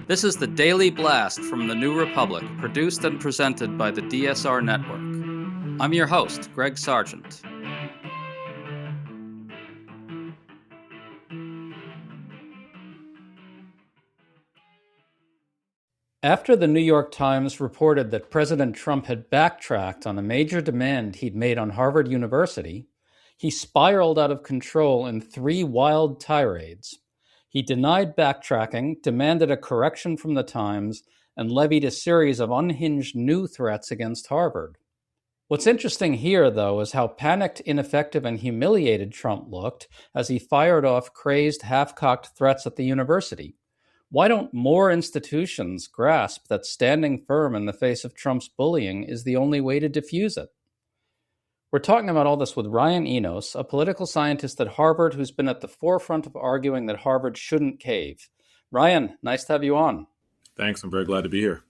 This is the Daily Blast from the New Republic, produced and presented by the DSR Network. I'm your host, Greg Sargent. After the New York Times reported that President Trump had backtracked on a major demand he'd made on Harvard University, he spiraled out of control in 3 wild tirades. He denied backtracking, demanded a correction from the Times, and levied a series of unhinged new threats against Harvard. What's interesting here, though, is how panicked, ineffective, and humiliated Trump looked as he fired off crazed, half-cocked threats at the university. Why don't more institutions grasp that standing firm in the face of Trump's bullying is the only way to diffuse it? We're talking about all this with Ryan Enos, a political scientist at Harvard who's been at the forefront of arguing that Harvard shouldn't cave. Ryan, nice to have you on. Thanks. I'm very glad to be here.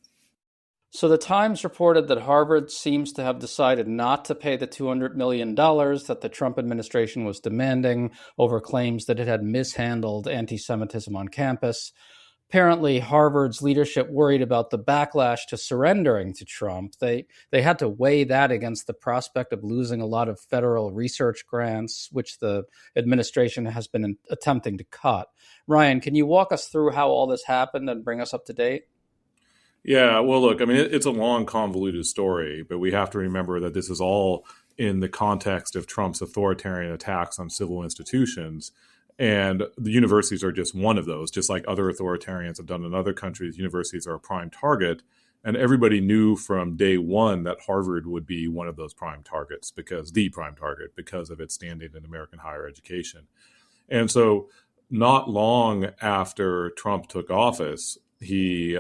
So the Times reported that Harvard seems to have decided not to pay the $200 million that the Trump administration was demanding over claims that it had mishandled anti-Semitism on campus. Apparently, Harvard's leadership worried about the backlash to surrendering to Trump. They had to weigh that against the prospect of losing a lot of federal research grants, which the administration has been attempting to cut. Ryan, can you walk us through how all this happened and bring us up to date? Yeah, well, look, I mean, it's a long, convoluted story, but we have to remember that this is all in the context of Trump's authoritarian attacks on civil institutions. And the universities are just one of those, just like other authoritarians have done in other countries. Universities are a prime target. And everybody knew from day one that Harvard would be one of those prime targets, the prime target, because of its standing in American higher education. And so not long after Trump took office, he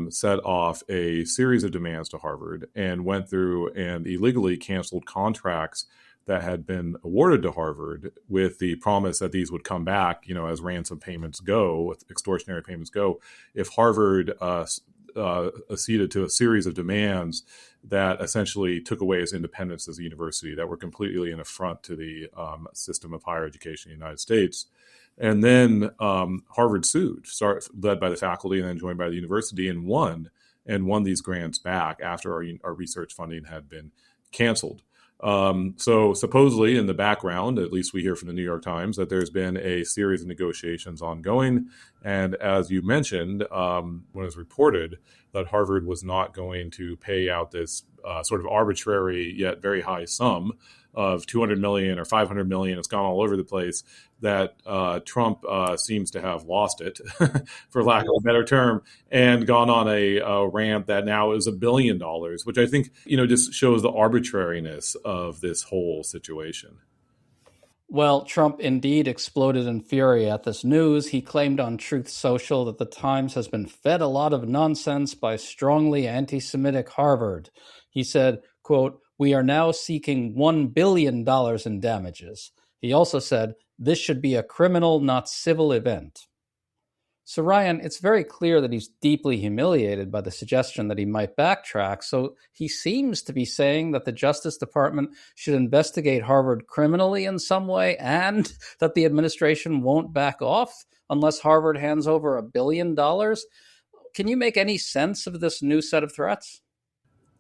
set off a series of demands to Harvard and went through and illegally canceled contracts that had been awarded to Harvard with the promise that these would come back, as ransom payments go, extortionary payments go, if Harvard acceded to a series of demands that essentially took away its independence as a university, that were completely an affront to the system of higher education in the United States. And then Harvard sued, led by the faculty and then joined by the university, and won these grants back after our research funding had been canceled. So supposedly in the background, at least we hear from the New York Times, that there's been a series of negotiations ongoing. And as you mentioned, when it was reported that Harvard was not going to pay out this sort of arbitrary yet very high sum of $200 million or $500 million, it's gone all over the place, that Trump seems to have lost it, for lack of a better term, and gone on a rant that now is $1 billion, which I think, just shows the arbitrariness of this whole situation. Well, Trump indeed exploded in fury at this news. He claimed on Truth Social that the Times has been fed a lot of nonsense by strongly anti-Semitic Harvard. He said, quote, "We are now seeking $1 billion in damages." He also said, "This should be a criminal, not civil event." So, Ryan, it's very clear that he's deeply humiliated by the suggestion that he might backtrack. So he seems to be saying that the Justice Department should investigate Harvard criminally in some way, and that the administration won't back off unless Harvard hands over $1 billion. Can you make any sense of this new set of threats?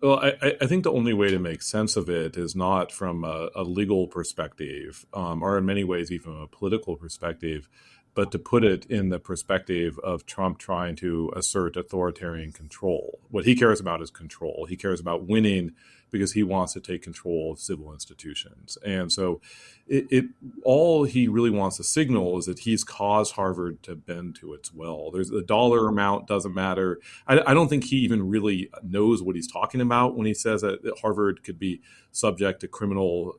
Well, I think the only way to make sense of it is not from a legal perspective, or in many ways even a political perspective, but to put it in the perspective of Trump trying to assert authoritarian control. What he cares about is control. He cares about winning because he wants to take control of civil institutions. And so all he really wants to signal is that he's caused Harvard to bend to its will. There's the dollar amount doesn't matter. I don't think he even really knows what he's talking about when he says that Harvard could be subject to criminal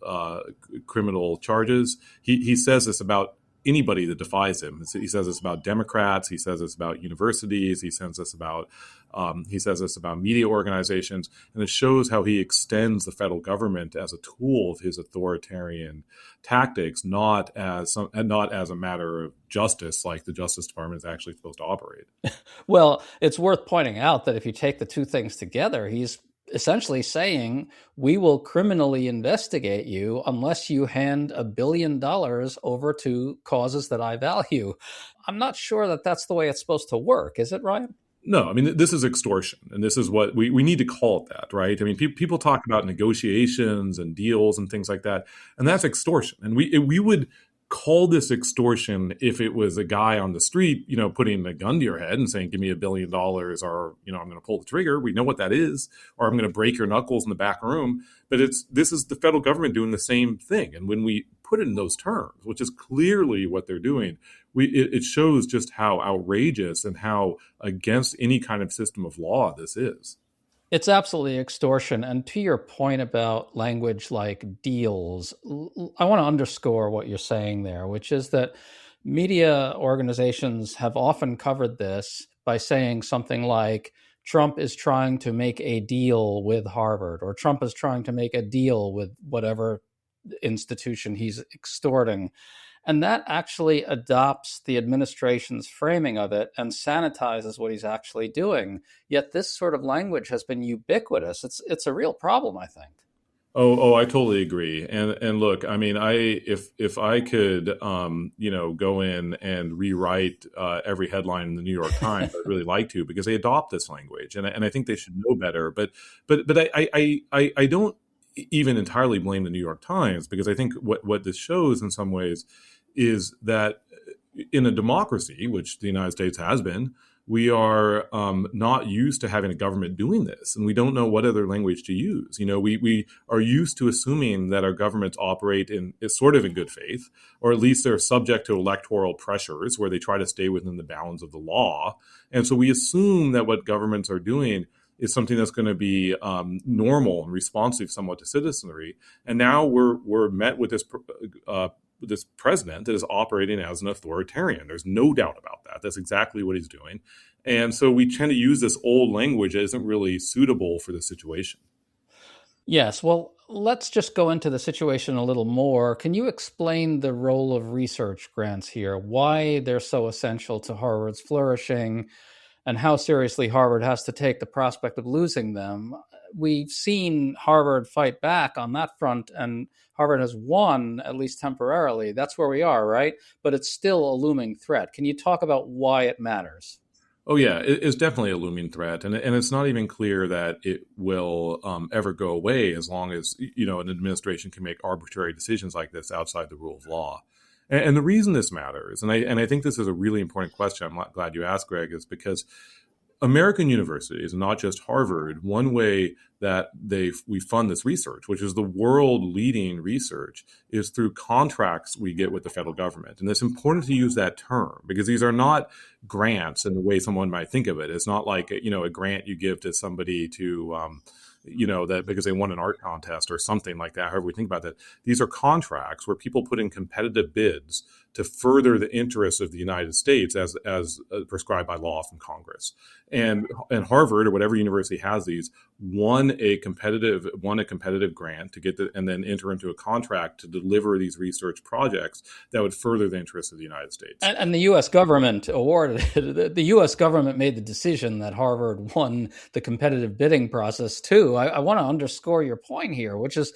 charges. He says this about anybody that defies him. He says this about Democrats. He says this about universities. He says this about media organizations, and it shows how he extends the federal government as a tool of his authoritarian tactics, not as a matter of justice, like the Justice Department is actually supposed to operate. Well, it's worth pointing out that if you take the two things together, he's essentially saying, we will criminally investigate you unless you hand $1 billion over to causes that I value. I'm not sure that that's the way it's supposed to work. Is it, Ryan? No, I mean, this is extortion, and this is what we need to call it that, right? I mean, people talk about negotiations and deals and things like that, and that's extortion. And we would call this extortion if it was a guy on the street, putting a gun to your head and saying, "Give me $1 billion," or I'm going to pull the trigger. We know what that is, or I'm going to break your knuckles in the back room. But this is the federal government doing the same thing, and when we put it in those terms, which is clearly what they're doing, it shows just how outrageous and how against any kind of system of law this is. It's absolutely extortion. And to your point about language like deals, I want to underscore what you're saying there, which is that media organizations have often covered this by saying something like Trump is trying to make a deal with Harvard, or Trump is trying to make a deal with whatever institution he's extorting. And that actually adopts the administration's framing of it and sanitizes what he's actually doing. Yet this sort of language has been ubiquitous. It's a real problem, I think. I totally agree. And look, I mean, if I could, go in and rewrite every headline in the New York Times, I'd really like to, because they adopt this language, and I think they should know better. But I don't even entirely blame the New York Times, because I think what this shows in some ways is that in a democracy, which the United States has been, we are not used to having a government doing this, and we don't know what other language to use. We are used to assuming that our governments operate in sort of in good faith, or at least they're subject to electoral pressures where they try to stay within the bounds of the law. And so we assume that what governments are doing is something that's going to be normal and responsive somewhat to citizenry. And now we're met with this president that is operating as an authoritarian. There's no doubt about that. That's exactly what he's doing. And so we tend to use this old language that isn't really suitable for the situation. Yes. Well, let's just go into the situation a little more. Can you explain the role of research grants here, why they're so essential to Harvard's flourishing, and how seriously Harvard has to take the prospect of losing them? We've seen Harvard fight back on that front, and Harvard has won, at least temporarily. That's where we are, right? But it's still a looming threat. Can you talk about why it matters? Oh yeah, it's definitely a looming threat, and it's not even clear that it will ever go away as long as an administration can make arbitrary decisions like this outside the rule of law. And the reason this matters, and I think this is a really important question, I'm glad you asked, Greg, is because American universities, not just Harvard, one way that we fund this research, which is the world-leading research, is through contracts we get with the federal government. And it's important to use that term, because these are not grants in the way someone might think of it. It's not like a grant you give to somebody to that because they won an art contest or something like that. However we think about that, these are contracts where people put in competitive bids to further the interests of the United States as prescribed by law from Congress. And Harvard, or whatever university has these, won a competitive grant to get and then enter into a contract to deliver these research projects that would further the interests of the United States. And the U.S. government awarded it. The U.S. government made the decision that Harvard won the competitive bidding process too. I want to underscore your point here, which is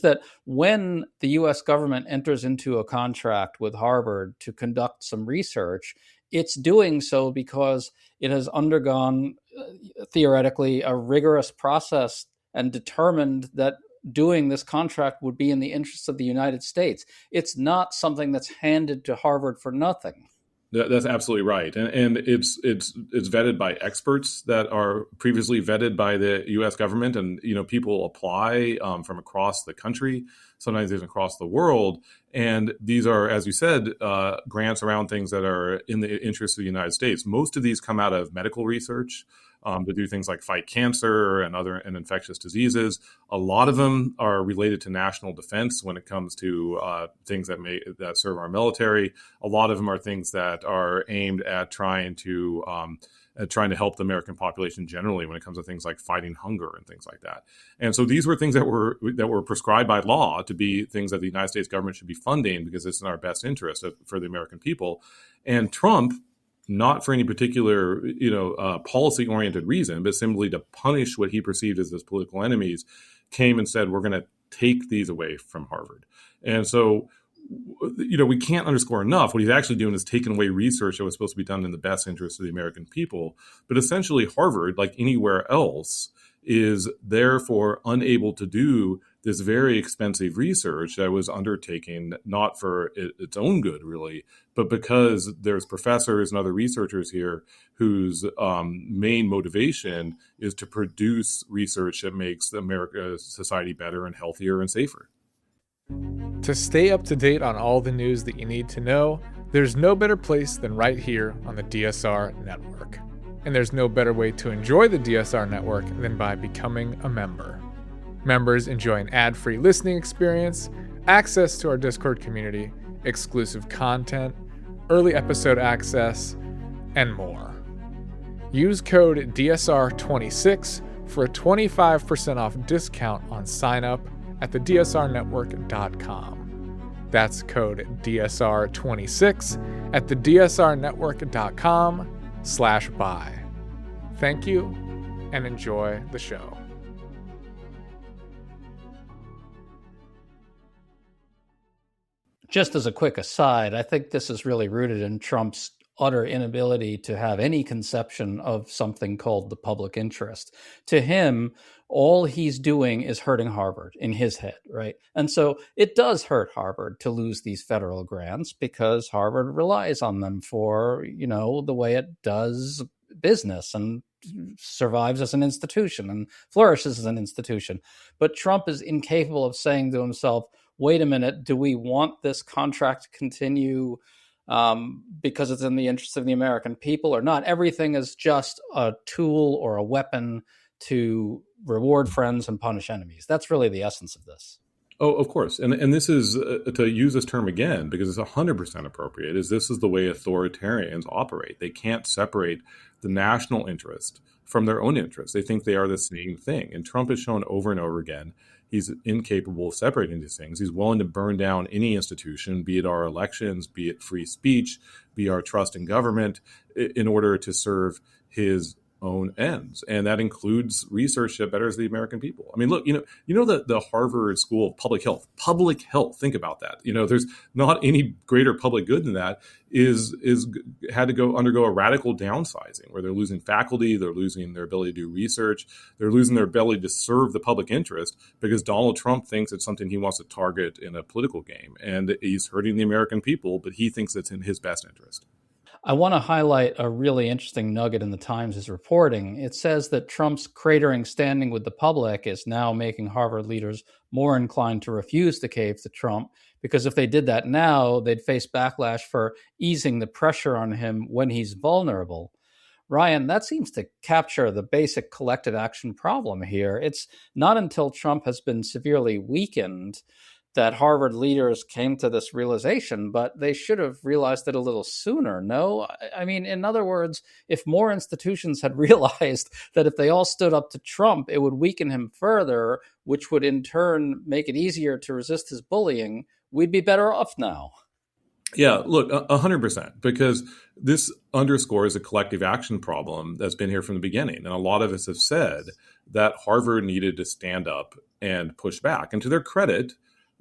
that when the U.S. government enters into a contract with Harvard to conduct some research, it's doing so because it has undergone, theoretically, a rigorous process and determined that doing this contract would be in the interests of the United States. It's not something that's handed to Harvard for nothing. That's absolutely right, and it's vetted by experts that are previously vetted by the U.S. government, and people apply from across the country, sometimes even across the world, and these are, as you said, grants around things that are in the interest of the United States. Most of these come out of medical research. To do things like fight cancer and infectious diseases. A lot of them are related to national defense when it comes to things that serve our military. A lot of them are things that are aimed at trying to help the American population generally when it comes to things like fighting hunger and things like that. And so these were things that were prescribed by law to be things that the United States government should be funding because it's in our best interest for the American people. And Trump, not for any particular, policy-oriented reason, but simply to punish what he perceived as his political enemies, came and said, we're going to take these away from Harvard. And so we can't underscore enough. What he's actually doing is taking away research that was supposed to be done in the best interest of the American people. But essentially, Harvard, like anywhere else, is therefore unable to do this very expensive research that was undertaken not for its own good, really, but because there's professors and other researchers here whose main motivation is to produce research that makes America's society better and healthier and safer. To stay up to date on all the news that you need to know, there's no better place than right here on the DSR network. And there's no better way to enjoy the DSR network than by becoming a member. Members enjoy an ad-free listening experience, access to our Discord community, exclusive content, early episode access, and more. Use code DSR26 for a 25% off discount on sign up at thedsrnetwork.com. That's code DSR26 at thedsrnetwork.com/buy. Thank you and enjoy the show. Just as a quick aside, I think this is really rooted in Trump's utter inability to have any conception of something called the public interest. To him, all he's doing is hurting Harvard in his head, right? And so it does hurt Harvard to lose these federal grants because Harvard relies on them for, the way it does business and survives as an institution and flourishes as an institution. But Trump is incapable of saying to himself, wait a minute, do we want this contract to continue because it's in the interest of the American people or not? Everything is just a tool or a weapon to reward friends and punish enemies. That's really the essence of this. Oh, of course. And this is, to use this term again, because it's 100% appropriate, this is the way authoritarians operate. They can't separate the national interest from their own interest. They think they are the same thing. And Trump has shown over and over again he's incapable of separating these things. He's willing to burn down any institution, be it our elections, be it free speech, be our trust in government, in order to serve his own ends. And that includes research that betters the American people. I mean, look, the Harvard School of Public Health, think about that. There's not any greater public good than that had to undergo a radical downsizing where they're losing faculty, they're losing their ability to do research, they're losing their ability to serve the public interest because Donald Trump thinks it's something he wants to target in a political game. And he's hurting the American people, but he thinks it's in his best interest. I want to highlight a really interesting nugget in the Times is reporting. It says that Trump's cratering standing with the public is now making Harvard leaders more inclined to refuse to cave to Trump, because if they did that now, they'd face backlash for easing the pressure on him when he's vulnerable. Ryan, that seems to capture the basic collective action problem here. It's not until Trump has been severely weakened that Harvard leaders came to this realization, but they should have realized it a little sooner, no? I mean, in other words, if more institutions had realized that if they all stood up to Trump, it would weaken him further, which would in turn make it easier to resist his bullying, we'd be better off now. Yeah, look, 100%, because this underscores a collective action problem that's been here from the beginning. And a lot of us have said that Harvard needed to stand up and push back. And to their credit,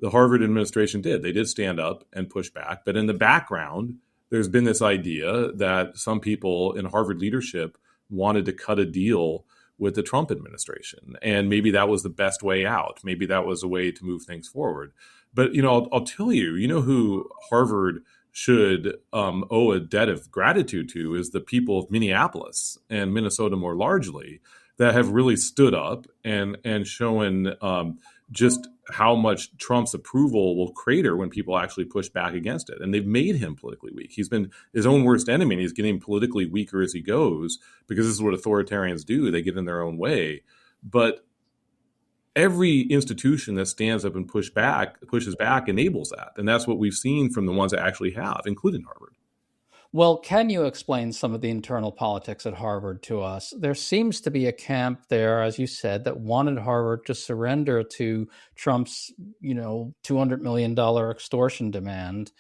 the Harvard administration did. They did stand up and push back. But in the background, there's been this idea that some people in Harvard leadership wanted to cut a deal with the Trump administration. And maybe that was the best way out. Maybe that was a way to move things forward. But, I'll tell you, who Harvard should owe a debt of gratitude to is the people of Minneapolis and Minnesota more largely that have really stood up and shown just how much Trump's approval will crater when people actually push back against it. And they've made him politically weak. He's been his own worst enemy, and he's getting politically weaker as he goes because this is what authoritarians do. They get in their own way. But every institution that stands up and pushes back enables that. And that's what we've seen from the ones that actually have, including Harvard. Well, can you explain some of the internal politics at Harvard to us? There seems to be a camp there, as you said, that wanted Harvard to surrender to Trump's, $200 million extortion demand.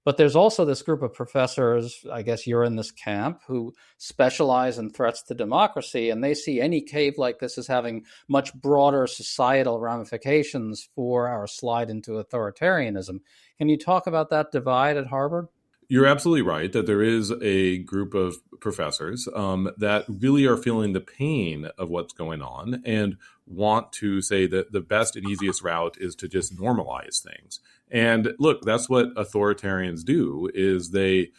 But there's also this group of professors, I guess you're in this camp, who specialize in threats to democracy, and they see any cave like this as having much broader societal ramifications for our slide into authoritarianism. Can you talk about that divide at Harvard? You're absolutely right that there is a group of professors that really are feeling the pain of what's going on and want to say that the best and easiest route is to just normalize things. And look, that's what authoritarians do: is they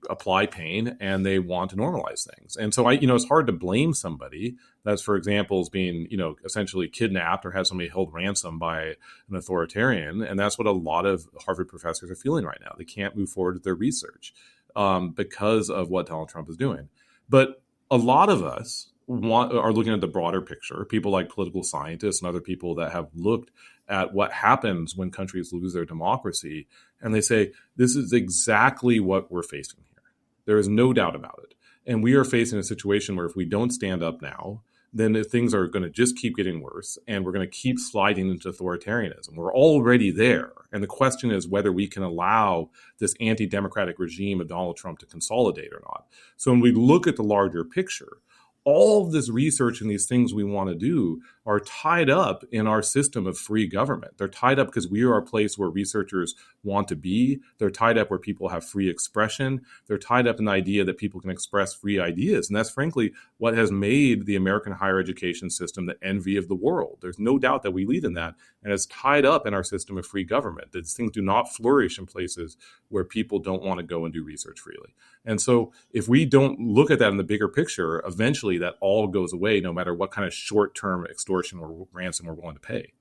apply pain and they want to normalize things. And so it's hard to blame somebody that's, for example, is being, essentially kidnapped or has somebody held ransom by an authoritarian. And that's what a lot of Harvard professors are feeling right now. They can't move forward with their research because of what Donald Trump is doing. But a lot of us are looking at the broader picture. People like political scientists and other people that have looked at what happens when countries lose their democracy, and they say, this is exactly what we're facing here. There is no doubt about it. And we are facing a situation where if we don't stand up now, then things are going to just keep getting worse, and we're going to keep sliding into authoritarianism. We're already there. And the question is whether we can allow this anti-democratic regime of Donald Trump to consolidate or not. So when we look at the larger picture, all of this research and these things we want to do are tied up in our system of free government. They're tied up because we are a place where researchers want to be. They're tied up where people have free expression. They're tied up in the idea that people can express free ideas. And that's frankly what has made the American higher education system the envy of the world. There's no doubt that we lead in that. And it's tied up in our system of free government. These things do not flourish in places where people don't want to go and do research freely. And so if we don't look at that in the bigger picture, eventually that all goes away, no matter what kind of short-term extortion or ransom we're willing to pay.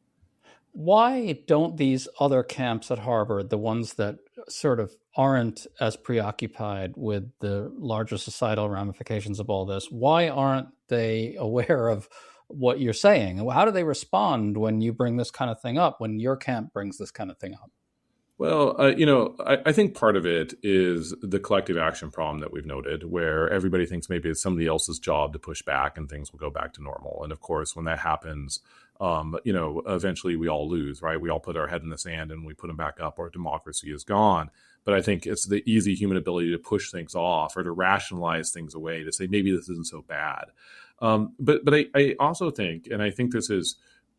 Why don't these other camps at Harvard, the ones that sort of aren't as preoccupied with the larger societal ramifications of all this, why aren't they aware of what you're saying? How do they respond when you bring this kind of thing up, when your camp brings this kind of thing up? Well, I think part of it is the collective action problem that we've noted, where everybody thinks maybe it's somebody else's job to push back and things will go back to normal. And of course, when that happens, eventually we all lose, right? We all put our head in the sand and we put them back up, our democracy is gone. But I think it's the easy human ability to push things off or to rationalize things away, to say maybe this isn't so bad. But I also think, and I think this is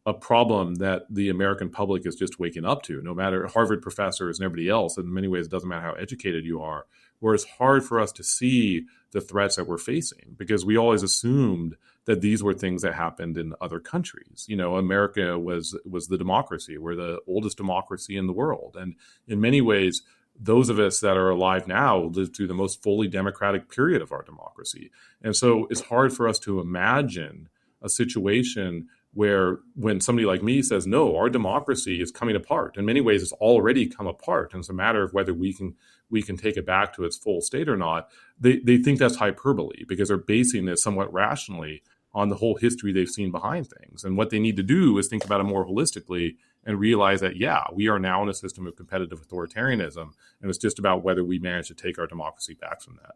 a problem that the American public is just waking up to, no matter Harvard professors and everybody else. In many ways, it doesn't matter how educated you are, where it's hard for us to see the threats that we're facing because we always assumed that these were things that happened in other countries. America was the democracy. We're the oldest democracy in the world. And in many ways, those of us that are alive now lived through the most fully democratic period of our democracy. And so it's hard for us to imagine a situation where when somebody like me says, no, our democracy is coming apart. In many ways, it's already come apart. And it's a matter of whether we can take it back to its full state or not. They think that's hyperbole because they're basing this somewhat rationally on the whole history they've seen behind things. And what they need to do is think about it more holistically and realize that, we are now in a system of competitive authoritarianism. And it's just about whether we manage to take our democracy back from that.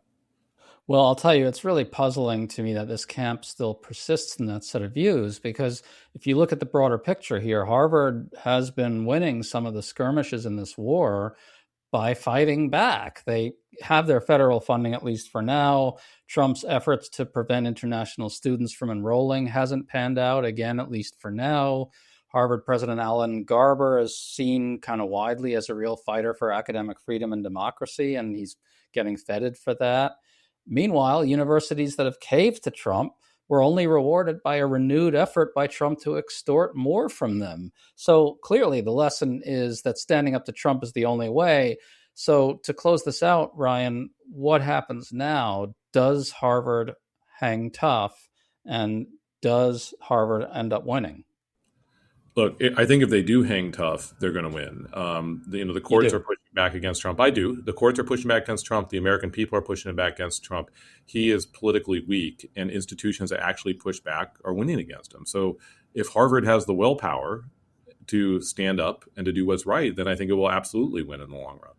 Well, I'll tell you, it's really puzzling to me that this camp still persists in that set of views, because if you look at the broader picture here, Harvard has been winning some of the skirmishes in this war by fighting back. They have their federal funding, at least for now. Trump's efforts to prevent international students from enrolling hasn't panned out, again, at least for now. Harvard President Alan Garber is seen kind of widely as a real fighter for academic freedom and democracy, and he's getting feted for that. Meanwhile, universities that have caved to Trump were only rewarded by a renewed effort by Trump to extort more from them. So clearly the lesson is that standing up to Trump is the only way. So to close this out, Ryan, what happens now? Does Harvard hang tough, and does Harvard end up winning? Look, I think if they do hang tough, they're going to win. The courts are pushing back against Trump. I do. The courts are pushing back against Trump. The American people are pushing back against Trump. He is politically weak, and institutions that actually push back are winning against him. So if Harvard has the willpower to stand up and to do what's right, then I think it will absolutely win in the long run.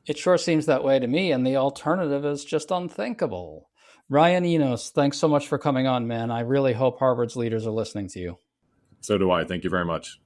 It sure seems that way to me, and the alternative is just unthinkable. Ryan Enos, thanks so much for coming on, man. I really hope Harvard's leaders are listening to you. So do I. Thank you very much.